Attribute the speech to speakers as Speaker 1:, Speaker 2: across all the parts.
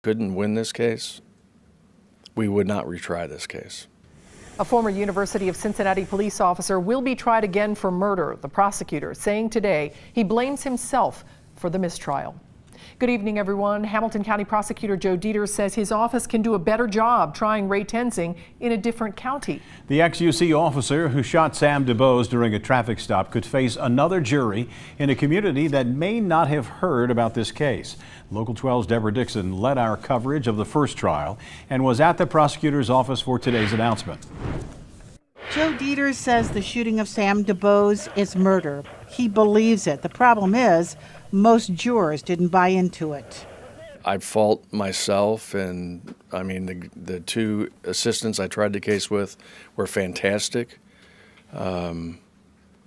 Speaker 1: Couldn't win this case, we would not retry this case.
Speaker 2: A former University of Cincinnati police officer will be tried again for murder. The prosecutor saying today he blames himself for the mistrial. Good evening, everyone. Hamilton County Prosecutor Joe Deters says his office can do a better job trying Ray Tenzing in a different county.
Speaker 3: The ex-UC officer who shot Sam DuBose during a traffic stop could face another jury in a community that may not have heard about this case. Local 12's Deborah Dixon led our coverage of the first trial and was at the prosecutor's office for today's announcement.
Speaker 4: Joe Deters says the shooting of Sam DuBose is murder. He believes it. The problem is most jurors didn't buy into it.
Speaker 1: I fault myself, and I mean the two assistants I tried the case with were fantastic.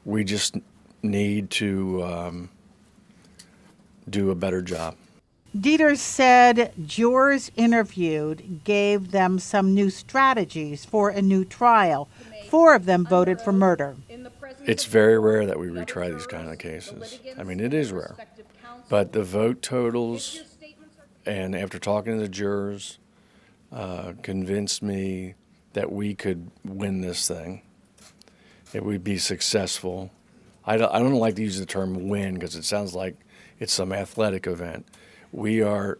Speaker 1: We just need to do a better job.
Speaker 4: Deters said jurors interviewed gave them some new strategies for a new trial. 4 of them voted for murder.
Speaker 1: It's very rare that we retry these kind of cases. I mean, it is rare. But the vote totals, and after talking to the jurors, convinced me that we could win this thing. It would be successful. I don't like to use the term win because it sounds like it's some athletic event. We are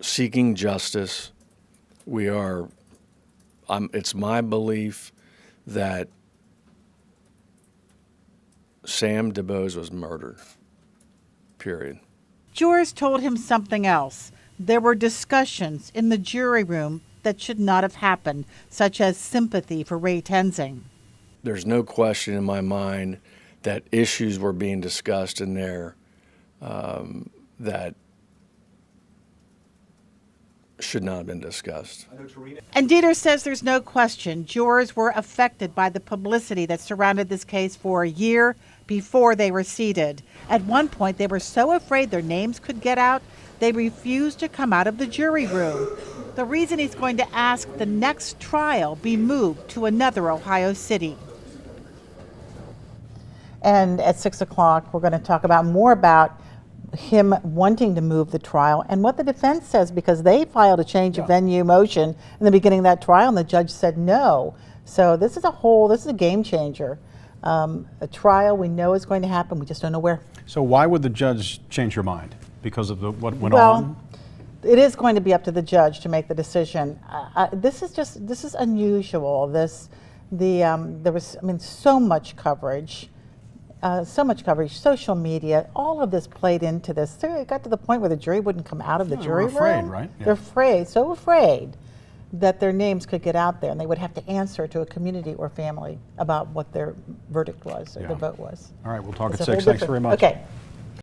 Speaker 1: seeking justice. It's my belief that Sam DuBose was murdered, period.
Speaker 4: Jurors told him something else. There were discussions in the jury room that should not have happened, such as sympathy for Ray Tenzing.
Speaker 1: There's no question in my mind that issues were being discussed in there that should not have been discussed.
Speaker 4: And Deters says there's no question jurors were affected by the publicity that surrounded this case for a year before they were seated. At one point, they were so afraid their names could get out, they refused to come out of the jury room. The reason he's going to ask the next trial be moved to another Ohio city. And at 6 o'clock, we're going to talk more about him wanting to move the trial and what the defense says, because they filed a change of venue motion in the beginning of that trial and the judge said no. So this is a game changer. A trial we know is going to happen, we just don't know where.
Speaker 3: So why would the judge change her mind? Because of what went on?
Speaker 4: Well, it is going to be up to the judge to make the decision. This is unusual. There was, so much coverage. Social media, all of this played into this. So it got to the point where the jury wouldn't come out of the jury room.
Speaker 3: They're afraid, right? Yeah.
Speaker 4: They're so afraid that their names could get out there and they would have to answer to a community or family about what their verdict was or their vote was.
Speaker 3: All right, we'll talk at 6. Thanks very much.
Speaker 4: Okay.